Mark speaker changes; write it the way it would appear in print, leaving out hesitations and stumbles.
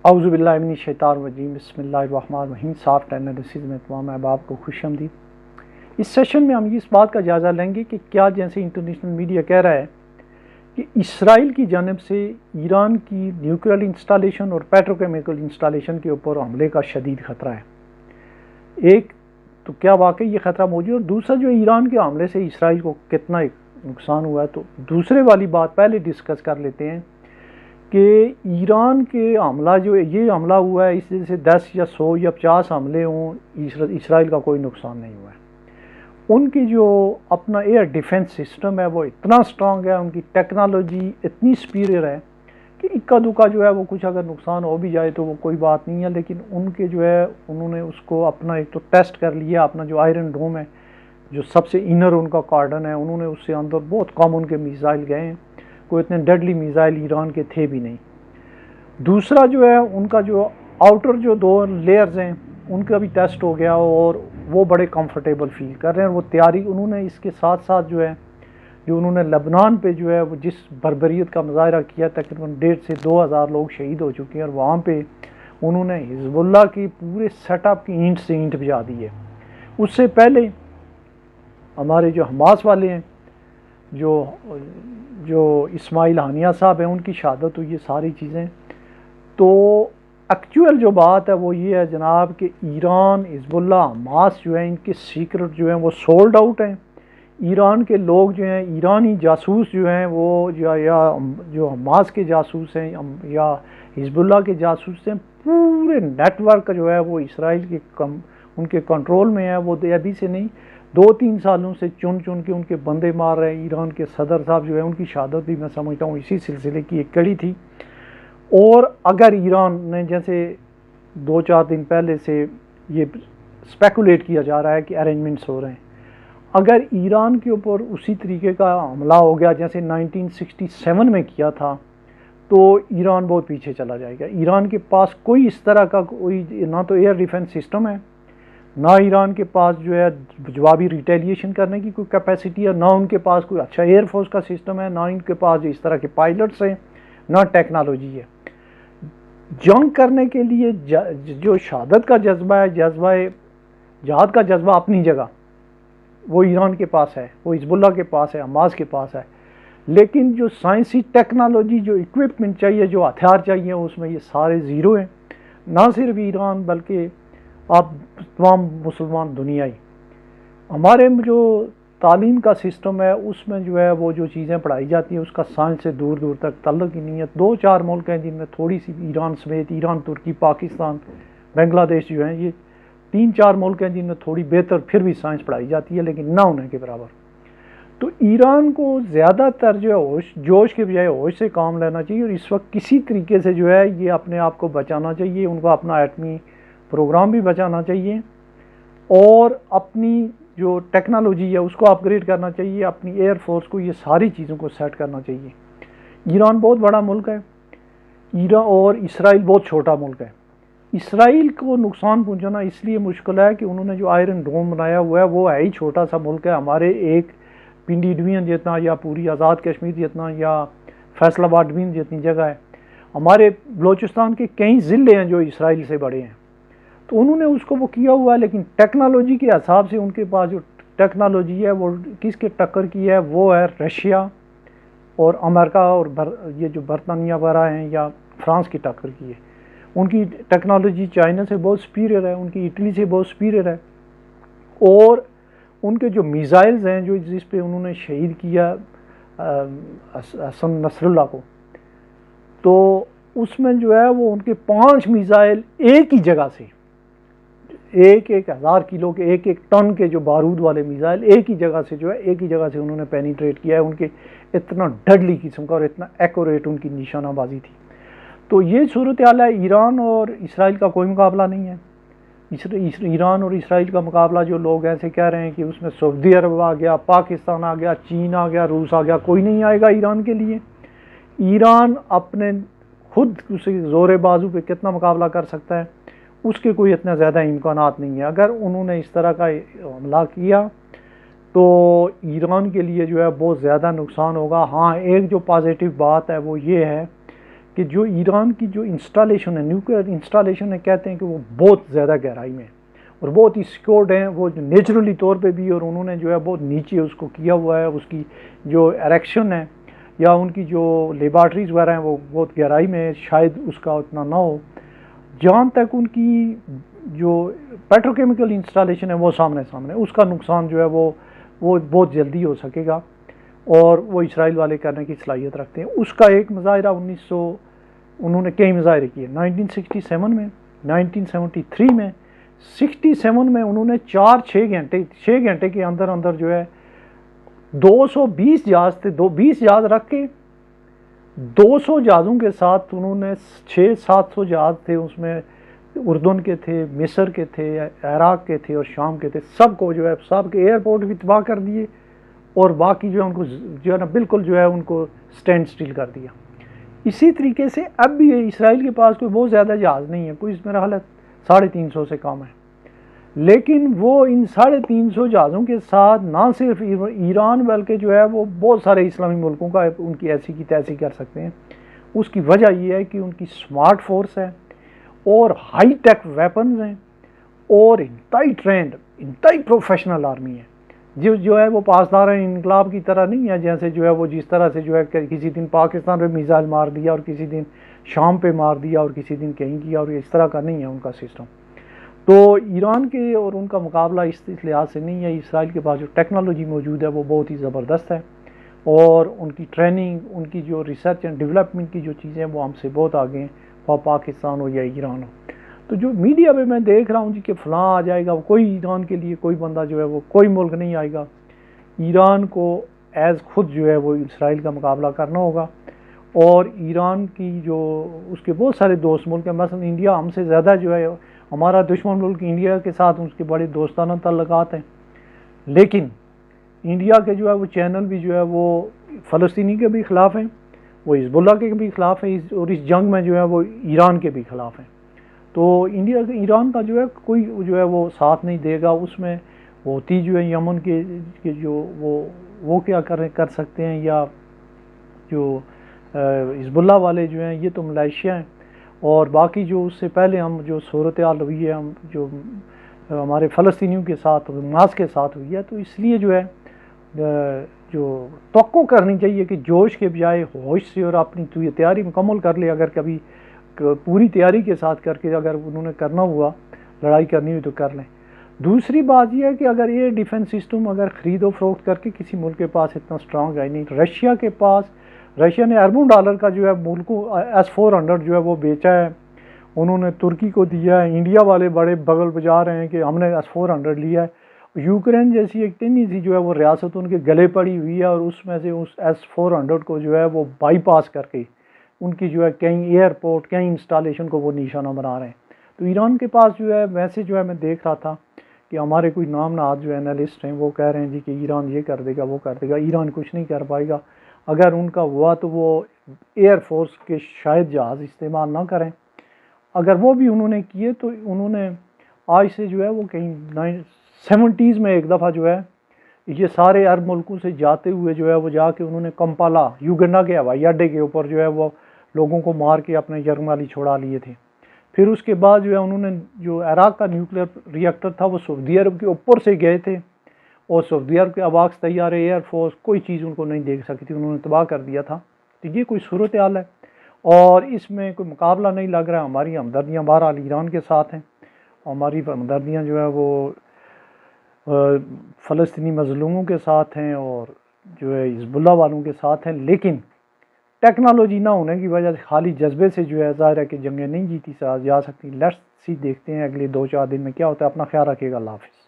Speaker 1: اعوذ باللہ من الشیطان الرجیم، بسم اللہ الرحمن الرحیم۔ سافٹ اینالیسز میں تمام احباب کو خوش آمدید۔ اس سیشن میں ہم اس بات کا جائزہ لیں گے کہ کیا جیسے انٹرنیشنل میڈیا کہہ رہا ہے کہ اسرائیل کی جانب سے ایران کی نیوکلیئر انسٹالیشن اور پیٹروکیمیکل انسٹالیشن کے اوپر حملے کا شدید خطرہ ہے۔ ایک تو کیا واقعی یہ خطرہ موجود ہے، اور دوسرا جو ایران کے حملے سے اسرائیل کو کتنا نقصان ہوا ہے۔ تو دوسرے والی بات پہلے ڈسکس کر لیتے ہیں کہ ایران کے حملہ جو یہ حملہ ہوا ہے، اس سے 10 یا 100 یا 50 حملے ہوں، اسرائیل کا کوئی نقصان نہیں ہوا ہے۔ ان کی جو اپنا ایئر ڈیفنس سسٹم ہے وہ اتنا سٹرونگ ہے، ان کی ٹیکنالوجی اتنی سپیریئر ہے کہ اکا دکا جو ہے وہ کچھ اگر نقصان ہو بھی جائے تو وہ کوئی بات نہیں ہے۔ لیکن ان کے جو ہے انہوں نے اس کو اپنا ایک تو ٹیسٹ کر لیا، اپنا جو آئرن ڈوم ہے جو سب سے انر ان کا کارڈن ہے، انہوں نے اس سے اندر بہت کم ان کے میزائل گئے ہیں، کوئی اتنے ڈیڈلی میزائل ایران کے تھے بھی نہیں۔ دوسرا جو ہے ان کا جو آؤٹر جو 2 لیئرز ہیں ان کا بھی ٹیسٹ ہو گیا، اور وہ بڑے کمفرٹیبل فیل کر رہے ہیں۔ اور وہ تیاری انہوں نے اس کے ساتھ ساتھ جو ہے جو انہوں نے لبنان پہ جو ہے وہ جس بربریت کا مظاہرہ کیا، تقریباً 1,500 سے 2,000 لوگ شہید ہو چکے ہیں، اور وہاں پہ انہوں نے حزب اللہ کی پورے سیٹ اپ کی اینٹ سے اینٹ بجا دی ہے۔ اس سے پہلے ہمارے جو حماس والے ہیں، جو اسماعیل ہانیہ صاحب ہیں، ان کی شہادت ہوئی، یہ ساری چیزیں۔ تو ایکچوئل جو بات ہے وہ یہ ہے جناب کہ ایران، حزب اللہ، حماس جو ہیں، ان کے سیکرٹ جو ہیں وہ سولڈ آؤٹ ہیں۔ ایران کے لوگ جو ہیں، ایرانی جاسوس جو ہیں وہ یا جو حماس کے جاسوس ہیں یا حزب اللہ کے جاسوس ہیں، پورے نیٹ ورک جو ہے وہ اسرائیل کے ان کے کنٹرول میں ہے۔ وہ ابھی سے نہیں، 2-3 سالوں سے چن کے ان کے بندے مار رہے ہیں۔ ایران کے صدر صاحب جو ہے ان کی شہادت بھی میں سمجھتا ہوں اسی سلسلے کی ایک کڑی تھی۔ اور اگر ایران نے جیسے 2-4 دن پہلے سے یہ اسپیکولیٹ کیا جا رہا ہے کہ ارینجمنٹس ہو رہے ہیں، اگر ایران کے اوپر اسی طریقے کا حملہ ہو گیا جیسے 1967 میں کیا تھا، تو ایران بہت پیچھے چلا جائے گا۔ ایران کے پاس کوئی اس طرح کا کوئی نہ تو ایئر ڈیفنس سسٹم ہے، نہ ایران کے پاس جو ہے جوابی ریٹیلیشن کرنے کی کوئی کیپیسٹی ہے، نہ ان کے پاس کوئی اچھا ایئر فورس کا سسٹم ہے، نہ ان کے پاس اس طرح کے پائلٹس ہیں، نہ ٹیکنالوجی ہے۔ جنگ کرنے کے لیے جو شہادت کا جذبہ ہے، جہاد کا جذبہ اپنی جگہ وہ ایران کے پاس ہے، وہ حزب اللہ کے پاس ہے، حماس کے پاس ہے۔ لیکن جو سائنسی ٹیکنالوجی، جو اکوپمنٹ چاہیے، جو ہتھیار چاہیے، اس میں یہ سارے زیرو ہیں۔ نہ صرف ایران بلکہ آپ تمام مسلمان دنیا ہی۔ ہمارے جو تعلیم کا سسٹم ہے اس میں جو ہے وہ جو چیزیں پڑھائی جاتی ہیں اس کا سائنس سے دور دور تک تعلق ہی نہیں ہے۔ 2-4 ملک ہیں جن میں تھوڑی سی، ایران سمیت، ایران، ترکی، پاکستان، بنگلہ دیش جو ہیں، یہ 3-4 ملک ہیں جن میں تھوڑی بہتر پھر بھی سائنس پڑھائی جاتی ہے، لیکن نہ ہونے کے برابر۔ تو ایران کو زیادہ تر جو ہے جوش کے بجائے ہوش سے کام لینا چاہیے، اور اس وقت کسی طریقے سے جو ہے یہ اپنے آپ کو بچانا چاہیے، ان کو اپنا ایٹمی پروگرام بھی بچانا چاہیے، اور اپنی جو ٹیکنالوجی ہے اس کو اپ گریڈ کرنا چاہیے، اپنی ایئر فورس کو، یہ ساری چیزوں کو سیٹ کرنا چاہیے۔ ایران بہت بڑا ملک ہے، ایران اور اسرائیل بہت چھوٹا ملک ہے۔ اسرائیل کو نقصان پہنچانا اس لیے مشکل ہے کہ انہوں نے جو آئرن ڈوم بنایا ہوا ہے وہ ہے ہی چھوٹا سا ملک ہے، ہمارے ایک پنڈی ڈویژن جتنا، یا پوری آزاد کشمیر جتنا، یا فیصل آباد ڈویژن جتنی جگہ ہے۔ ہمارے بلوچستان کے کئی ضلع ہیں جو اسرائیل سے بڑے ہیں، تو انہوں نے اس کو وہ کیا ہوا ہے۔ لیکن ٹیکنالوجی کے حساب سے ان کے پاس جو ٹیکنالوجی ہے وہ کس کے ٹکر کی ہے، وہ ہے رشیا اور امریکہ، اور یہ جو برطانیہ وغیرہ ہیں یا فرانس کی ٹکر کی ہے۔ ان کی ٹیکنالوجی چائنا سے بہت سپیریئر ہے، ان کی اٹلی سے بہت سپیریئر ہے، اور ان کے جو میزائلز ہیں جو جس پہ انہوں نے شہید کیا حسن نصر اللہ کو، تو اس میں جو ہے وہ ان کے 5 میزائل ایک ہی جگہ سے، 1,000 کلو کے، 1 ٹن کے جو بارود والے میزائل ایک ہی جگہ سے جو ہے ایک ہی جگہ سے انہوں نے پینیٹریٹ کیا ہے۔ ان کے اتنا ڈیڈلی قسم کا اور اتنا ایکوریٹ ان کی نشانہ بازی تھی۔ تو یہ صورتحال ہے۔ ایران اور اسرائیل کا کوئی مقابلہ نہیں ہے۔ ایران اور اسرائیل کا مقابلہ جو لوگ ایسے کہہ رہے ہیں کہ اس میں سعودی عرب آ گیا، پاکستان آ گیا، چین آ گیا، روس آ گیا، کوئی نہیں آئے گا ایران کے لیے۔ ایران اپنے خود اسے زور بازو پہ کتنا مقابلہ کر سکتا ہے، اس کے کوئی اتنا زیادہ امکانات نہیں ہیں۔ اگر انہوں نے اس طرح کا حملہ کیا تو ایران کے لیے جو ہے بہت زیادہ نقصان ہوگا۔ ہاں، ایک جو پازیٹیو بات ہے وہ یہ ہے کہ جو ایران کی جو انسٹالیشن ہے، نیوکلیئر انسٹالیشن ہے، کہتے ہیں کہ وہ بہت زیادہ گہرائی میں ہے اور بہت ہی سیکورڈ ہیں وہ نیچرلی طور پہ بھی، اور انہوں نے جو ہے بہت نیچے اس کو کیا ہوا ہے، اس کی جو اریکشن ہے یا ان کی جو لیبارٹریز وغیرہ ہیں وہ بہت گہرائی میں ہے، شاید اس کا اتنا نہ ہو۔ جہاں تک ان کی جو پیٹروکیمیکل انسٹالیشن ہے وہ سامنے اس کا نقصان جو ہے وہ بہت جلدی ہو سکے گا، اور وہ اسرائیل والے کرنے کی صلاحیت رکھتے ہیں۔ اس کا ایک مظاہرہ انہوں نے کئی مظاہرے کیے، 1967 میں، 1973 میں، 67 میں انہوں نے 6 گھنٹے کے اندر جو ہے 220 جہاز تھے، 20 جہاز رکھ کے 200 جہازوں کے ساتھ انہوں نے 600-700 جہاز تھے، اس میں اردن کے تھے، مصر کے تھے، عراق کے تھے اور شام کے تھے، سب کو جو ہے سب کے ایئرپورٹ بھی تباہ کر دیے، اور باقی جو ہے ان کو جو ہے نا بالکل جو ہے ان کو اسٹینڈ سٹل کر دیا۔ اسی طریقے سے اب بھی اسرائیل کے پاس کوئی بہت زیادہ جہاز نہیں ہے، کوئی میرا خیال ہے 350 سے کم ہے، لیکن وہ ان 350 جہازوں کے ساتھ نہ صرف ایران بلکہ جو ہے وہ بہت سارے اسلامی ملکوں کا ان کی ایسی کی تیسی کر سکتے ہیں۔ اس کی وجہ یہ ہے کہ ان کی سمارٹ فورس ہے اور ہائی ٹیک ویپنز ہیں اور انتہائی ٹرینڈ، انتہائی پروفیشنل آرمی ہے، جو ہے وہ پاسدار انقلاب کی طرح نہیں ہے، جیسے جو ہے وہ جس طرح سے جو ہے کسی دن پاکستان پہ میزائل مار دیا اور کسی دن شام پہ مار دیا اور کسی دن کہیں کیا، اور اس طرح کا نہیں ہے ان کا سسٹم۔ تو ایران کے اور ان کا مقابلہ اس لحاظ سے نہیں ہے۔ اسرائیل کے پاس جو ٹیکنالوجی موجود ہے وہ بہت ہی زبردست ہے، اور ان کی ٹریننگ، ان کی جو ریسرچ اینڈ ڈیولپمنٹ کی جو چیزیں ہیں وہ ہم سے بہت آگے ہیں، خواہ پاکستان ہو یا ایران ہو۔ تو جو میڈیا پہ میں دیکھ رہا ہوں جی کہ فلاں آ جائے گا، کوئی ایران کے لیے کوئی بندہ جو ہے وہ کوئی ملک نہیں آئے گا، ایران کو ایز خود جو ہے وہ اسرائیل کا مقابلہ کرنا ہوگا۔ اور ایران کی جو اس کے بہت سارے دوست ملک ہیں، مثلا انڈیا ہم سے زیادہ جو ہے، ہمارا دشمن ملک انڈیا کے ساتھ اس کے بڑے دوستانہ تعلقات ہیں، لیکن انڈیا کے جو ہے وہ چینل بھی جو ہے وہ فلسطینی کے بھی خلاف ہیں، وہ حزب اللہ کے بھی خلاف ہیں، اور اس جنگ میں جو ہے وہ ایران کے بھی خلاف ہیں۔ تو ایران کا جو ہے کوئی جو ہے وہ ساتھ نہیں دے گا، اس میں ہوتی جو ہے یمن کے جو وہ کیا کر سکتے ہیں، یا جو حزب اللہ والے جو ہیں یہ تو ملیشیا ہیں، اور باقی جو اس سے پہلے ہم جو صورتحال ہوئی ہے، ہم جو ہمارے فلسطینیوں کے ساتھ حماس کے ساتھ ہوئی ہے، تو اس لیے جو ہے جو توقع کرنی چاہیے کہ جوش کے بجائے ہوش سے اور اپنی تیاری مکمل کر لے، اگر کبھی پوری تیاری کے ساتھ کر کے اگر انہوں نے کرنا ہوا، لڑائی کرنی ہوئی تو کر لیں۔ دوسری بات یہ ہے کہ اگر یہ ڈیفنس سسٹم اگر خرید و فروخت کر کے کسی ملک کے پاس اتنا سٹرانگ ہے نہیں، رشیا نے اربوں ڈالر کا جو ہے ملکوں S-400 جو ہے وہ بیچا ہے، انہوں نے ترکی کو دیا ہے، انڈیا والے بڑے بغل بجا رہے ہیں کہ ہم نے S-400 لیا ہے، یوکرین جیسی ایک ٹنی سی جو ہے وہ ریاست ان کے گلے پڑی ہوئی ہے، اور اس میں سے اس S-400 کو جو ہے وہ بائی پاس کر کے ان کی جو ہے کہیں ایئرپورٹ، کہیں انسٹالیشن کو وہ نشانہ بنا رہے ہیں۔ تو ایران کے پاس جو ہے ویسے جو ہے میں دیکھ رہا تھا کہ ہمارے کوئی نام نہاد جو اینالسٹ ہیں وہ کہہ رہے ہیں جی کہ ایران یہ کر دے گا، وہ کر دے گا، ایران کچھ نہیں کر پائے گا، اگر ان کا ہوا تو وہ ایئر فورس کے شاید جہاز استعمال نہ کریں، اگر وہ بھی انہوں نے کیے تو انہوں نے آج سے جو ہے وہ کہیں 70s میں ایک دفعہ جو ہے یہ سارے عرب ملکوں سے جاتے ہوئے جو ہے وہ جا کے انہوں نے کمپالا یوگنڈا کے ہوائی اڈے کے اوپر جو ہے وہ لوگوں کو مار کے اپنے یرغمالی چھوڑا لیے تھے۔ پھر اس کے بعد جو ہے انہوں نے جو عراق کا نیوکلیئر ری ایکٹر تھا وہ سعودی عرب کے اوپر سے گئے تھے، اور سعودی عرب کے عواقس طیارے، ایئر فورس کوئی چیز ان کو نہیں دیکھ سکی تھی، انہوں نے تباہ کر دیا تھا۔ تو یہ کوئی صورتحال ہے، اور اس میں کوئی مقابلہ نہیں لگ رہا۔ ہماری ہمدردیاں بہرحال ایران کے ساتھ ہیں، ہماری ہمدردیاں جو ہے وہ فلسطینی مظلوموں کے ساتھ ہیں، اور جو ہے حزب اللہ والوں کے ساتھ ہیں، لیکن ٹیکنالوجی نہ ہونے کی وجہ سے خالی جذبے سے جو ہے ظاہر ہے کہ جنگیں نہیں جیتی جا سکتی۔ لیٹس سی، دیکھتے ہیں اگلے 2-4 دن میں کیا ہوتا ہے۔ اپنا خیال رکھیے گا، اللہ حافظ۔